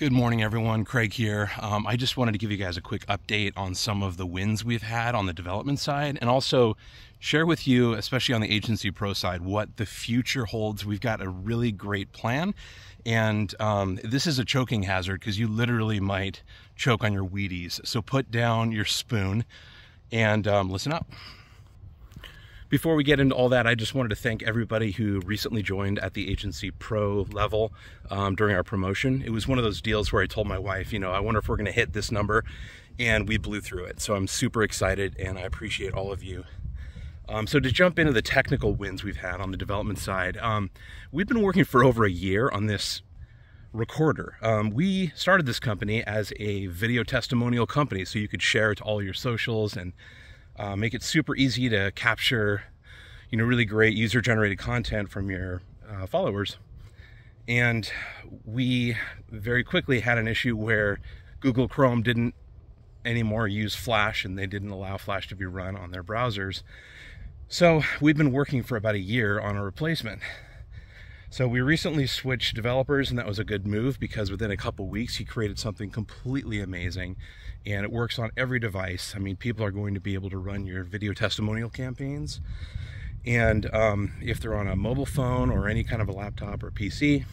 Good morning, everyone. Craig here. I just wanted to give you guys a quick update on some of the wins we've had on the development side, and also share with you, especially on the AgencyPro side, what the future holds. We've got a really great plan, and this is a choking hazard because you literally might choke on your Wheaties. So put down your spoon and listen up. Before we get into all that, I just wanted to thank everybody who recently joined at the AgencyPro level during our promotion. It was one of those deals where I told my wife, I wonder if we're gonna hit this number, and we blew through it. So I'm super excited and I appreciate all of you. So to jump into the technical wins we've had on the development side, we've been working for over a year on this recorder. We started this company as a video testimonial company, so you could share it to all your socials and make it super easy to capture, really great user-generated content from your followers. And we very quickly had an issue where Google Chrome didn't anymore use Flash, and they didn't allow Flash to be run on their browsers. So we've been working for about a year on a replacement. So we recently switched developers, and that was a good move because within a couple weeks he created something completely amazing, and it works on every device. I mean, people are going to be able to run your video testimonial campaigns, and if they're on a mobile phone or any kind of a laptop or PC,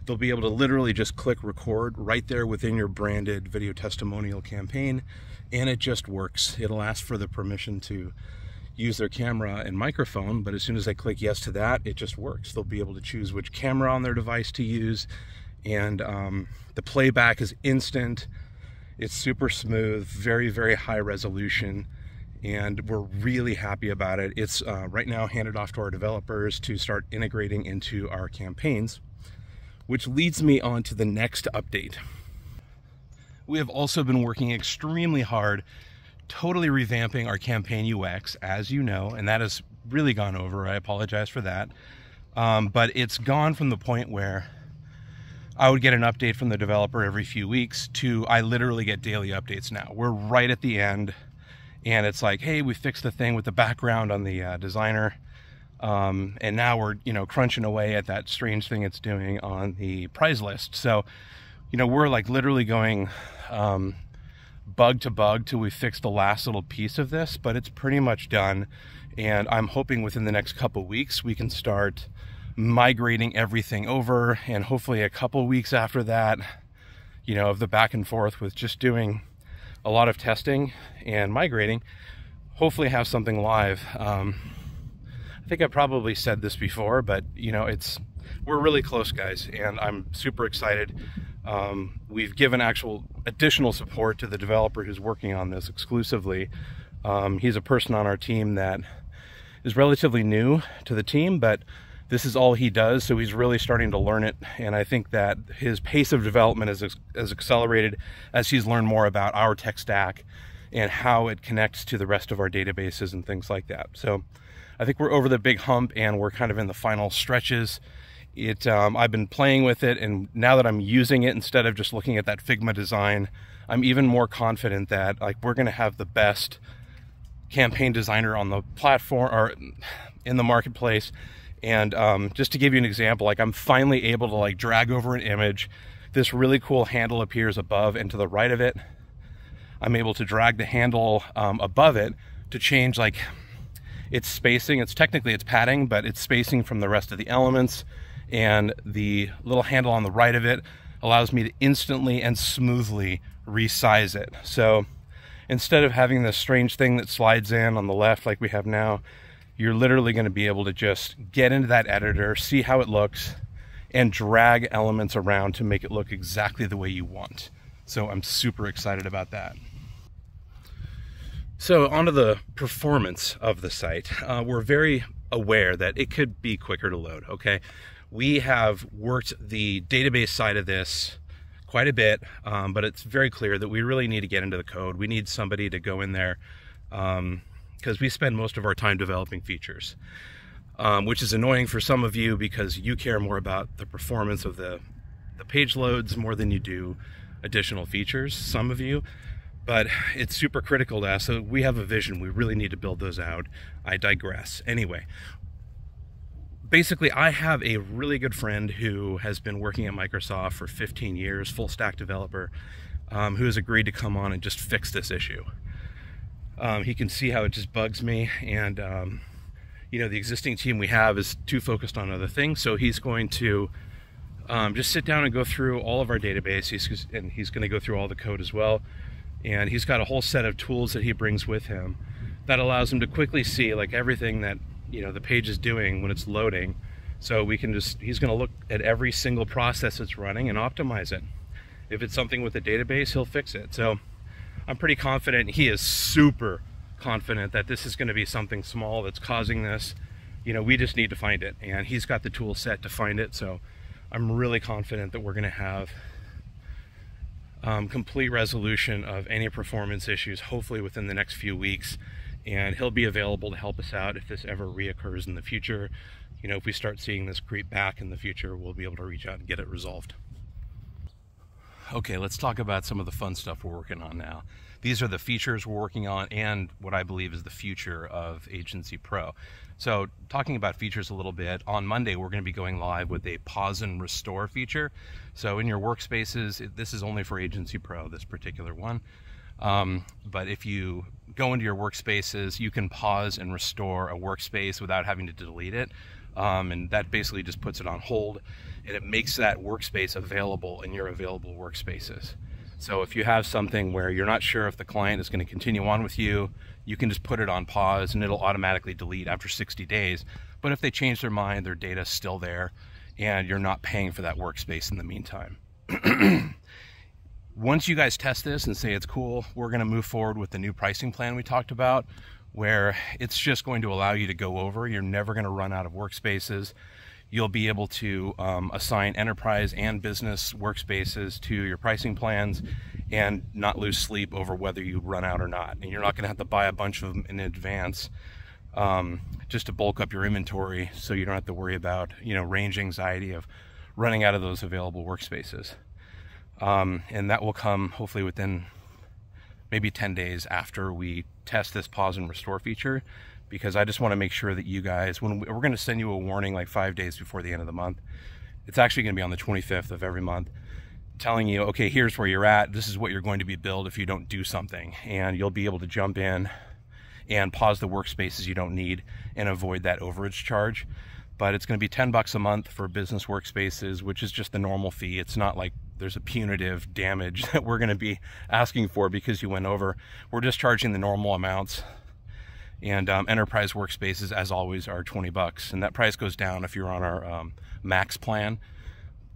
they'll be able to literally just click record right there within your branded video testimonial campaign, and it just works. It'll ask for the permission to use their camera and microphone, but as soon as they click yes to that, it just works. They'll be able to choose which camera on their device to use, and the playback is instant. It's super smooth, very, very high resolution, and we're really happy about it. It's right now handed off to our developers to start integrating into our campaigns, which leads me on to the next update. We have also been working extremely hard totally revamping our campaign UX, as you know, and that has really gone over. I apologize for that. But it's gone from the point where I would get an update from the developer every few weeks to I literally get daily updates now. We're right at the end, and it's like, hey, we fixed the thing with the background on the designer, and now we're crunching away at that strange thing it's doing on the prize list. So we're like literally going bug to bug till we fix the last little piece of this, but it's pretty much done, and I'm hoping within the next couple weeks we can start migrating everything over, and hopefully a couple weeks after that, of the back and forth with just doing a lot of testing and migrating, hopefully have something live. I think I probably said this before, but we're really close, guys, and I'm super excited. We've given actual additional support to the developer who's working on this exclusively. He's a person on our team that is relatively new to the team, but this is all he does, so he's really starting to learn it, and I think that his pace of development has accelerated as he's learned more about our tech stack and how it connects to the rest of our databases and things like that. So I think we're over the big hump, and we're kind of in the final stretches. I've been playing with it, and now that I'm using it instead of just looking at that Figma design, I'm even more confident that we're going to have the best campaign designer on the platform or in the marketplace. And just to give you an example, I'm finally able to drag over an image. This really cool handle appears above and to the right of it. I'm able to drag the handle above it to change its spacing. It's padding, but it's spacing from the rest of the elements. And the little handle on the right of it allows me to instantly and smoothly resize it. So instead of having this strange thing that slides in on the left like we have now, you're literally going to be able to just get into that editor, see how it looks, and drag elements around to make it look exactly the way you want. So I'm super excited about that. So onto the performance of the site. We're very aware that it could be quicker to load, okay? We have worked the database side of this quite a bit, but it's very clear that we really need to get into the code. We need somebody to go in there, because we spend most of our time developing features, which is annoying for some of you because you care more about the performance of the page loads more than you do additional features, some of you, but it's super critical to us. So we have a vision. We really need to build those out. I digress. Anyway, basically, I have a really good friend who has been working at Microsoft for 15 years, full stack developer, who has agreed to come on and just fix this issue. He can see how it just bugs me, and you know, the existing team we have is too focused on other things, so he's going to just sit down and go through all of our database, and he's going to go through all the code as well, and he's got a whole set of tools that he brings with him that allows him to quickly see like everything that, you know, the page is doing when it's loading. So we can just, he's going to look at every single process that's running and optimize it. If it's something with the database, he'll fix it. So I'm pretty confident, he is super confident that this is going to be something small that's causing this. You know, we just need to find it, and he's got the tool set to find it. So I'm really confident that we're going to have complete resolution of any performance issues, hopefully within the next few weeks. And he'll be available to help us out if this ever reoccurs in the future. You know, if we start seeing this creep back in the future, we'll be able to reach out and get it resolved. Okay, let's talk about some of the fun stuff we're working on now. These are the features we're working on and what I believe is the future of AgencyPro. So talking about features a little bit, on Monday we're going to be going live with a pause and restore feature. So in your workspaces, this is only for AgencyPro, this particular one. But if you go into your workspaces, you can pause and restore a workspace without having to delete it. And that basically just puts it on hold, and it makes that workspace available in your available workspaces. So if you have something where you're not sure if the client is going to continue on with you, you can just put it on pause and it'll automatically delete after 60 days. But if they change their mind, their data's still there and you're not paying for that workspace in the meantime. Once you guys test this and say it's cool, we're going to move forward with the new pricing plan we talked about, where it's just going to allow you to go over. You're never going to run out of workspaces. You'll be able to assign enterprise and business workspaces to your pricing plans and not lose sleep over whether you run out or not. And you're not going to have to buy a bunch of them in advance just to bulk up your inventory, so you don't have to worry about, you know, range anxiety of running out of those available workspaces. And that will come hopefully within maybe 10 days after we test this pause and restore feature, because I just want to make sure that you guys, when we're going to send you a warning like 5 days before the end of the month. It's actually going to be on the 25th of every month, telling you, okay, here's where you're at. This is what you're going to be billed if you don't do something. And you'll be able to jump in and pause the workspaces you don't need and avoid that overage charge. But it's going to be $10 a month for business workspaces, which is just the normal fee. It's not like there's a punitive damage that we're going to be asking for because you went over. We're just charging the normal amounts. And enterprise workspaces, as always, are $20. And that price goes down if you're on our max plan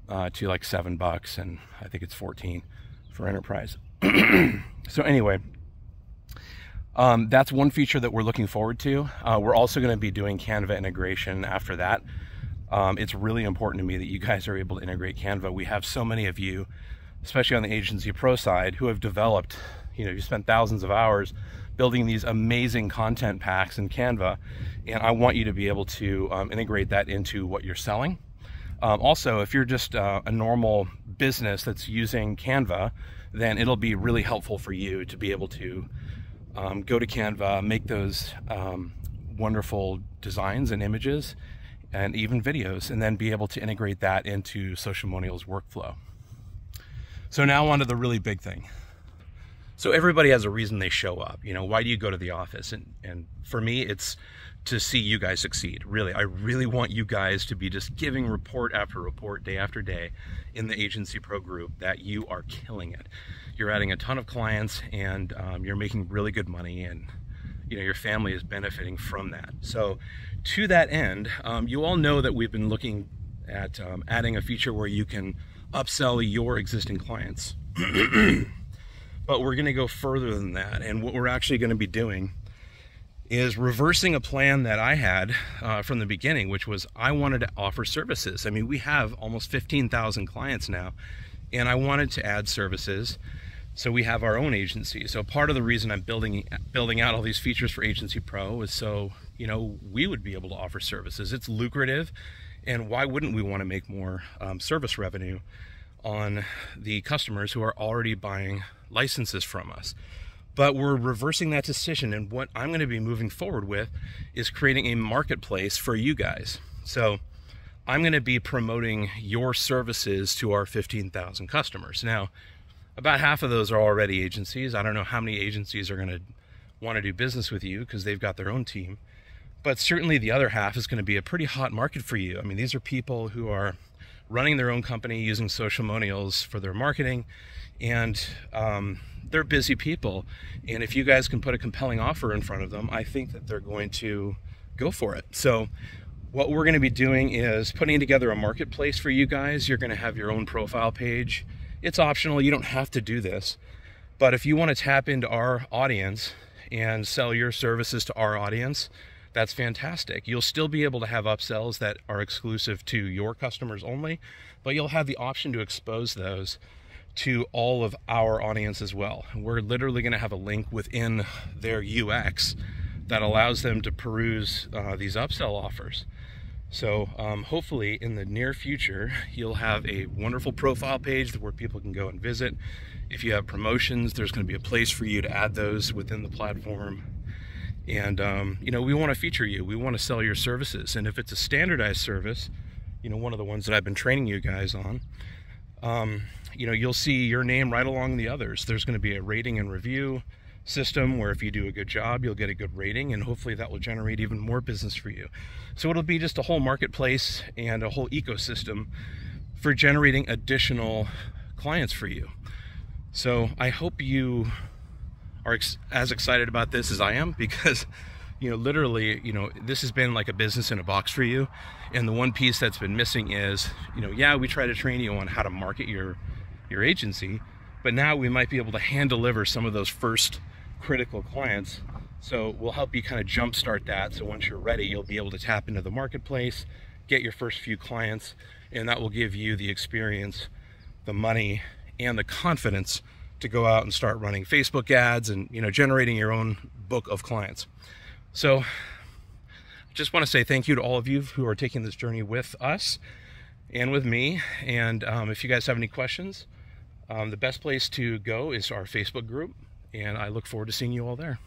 to like $7, and I think it's 14 for enterprise. So anyway, that's one feature that we're looking forward to. We're also going to be doing Canva integration after that. It's really important to me that you guys are able to integrate Canva. We have so many of you, especially on the AgencyPro side, who have developed, you know, you spent thousands of hours building these amazing content packs in Canva, and I want you to be able to integrate that into what you're selling. Also, if you're just a normal business that's using Canva, then it'll be really helpful for you to be able to go to Canva, make those wonderful designs and images and even videos, and then be able to integrate that into Sociamonials workflow. So now on to the really big thing. So everybody has a reason they show up. You know, why do you go to the office? And for me, it's to see you guys succeed. Really, I really want you guys to be just giving report after report, day after day in the AgencyPro group that you are killing it. You're adding a ton of clients, and you're making really good money, and you know, your family is benefiting from that. So to that end, you all know that we've been looking at adding a feature where you can upsell your existing clients. But we're going to go further than that, and what we're actually going to be doing is reversing a plan that I had from the beginning, which was I wanted to offer services. I mean, we have almost 15,000 clients now, and I wanted to add services. So we have our own agency. So part of the reason I'm building out all these features for AgencyPro is so, you know, we would be able to offer services. It's lucrative, and why wouldn't we want to make more service revenue on the customers who are already buying licenses from us? But we're reversing that decision, and what I'm going to be moving forward with is creating a marketplace for you guys. So I'm going to be promoting your services to our 15,000 customers. Now, about half of those are already agencies. I don't know how many agencies are going to want to do business with you because they've got their own team. But certainly the other half is going to be a pretty hot market for you. I mean, these are people who are running their own company using Sociamonials for their marketing, and they're busy people. And if you guys can put a compelling offer in front of them, I think that they're going to go for it. So what we're going to be doing is putting together a marketplace for you guys. You're going to have your own profile page. It's optional. You don't have to do this. But if you want to tap into our audience and sell your services to our audience, that's fantastic. You'll still be able to have upsells that are exclusive to your customers only, but you'll have the option to expose those to all of our audience as well. We're literally going to have a link within their UX that allows them to peruse these upsell offers. So hopefully in the near future, you'll have a wonderful profile page where people can go and visit. If you have promotions, there's going to be a place for you to add those within the platform. And, you know, we want to feature you. We want to sell your services. And if it's a standardized service, you know, one of the ones that I've been training you guys on, you know, you'll see your name right along the others. There's going to be a rating and review system where if you do a good job, you'll get a good rating, and hopefully that will generate even more business for you. So it'll be just a whole marketplace and a whole ecosystem for generating additional clients for you. So I hope you are as excited about this as I am, because, you know, literally, you know, this has been like a business in a box for you. And the one piece that's been missing is, you know, yeah, we try to train you on how to market your agency, but now we might be able to hand deliver some of those first critical clients. So we'll help you kind of jumpstart that. So once you're ready, you'll be able to tap into the marketplace, get your first few clients, and that will give you the experience, the money, and the confidence to go out and start running Facebook ads and, you know, generating your own book of clients. So I just want to say thank you to all of you who are taking this journey with us and with me. And if you guys have any questions, the best place to go is our Facebook group, and I look forward to seeing you all there.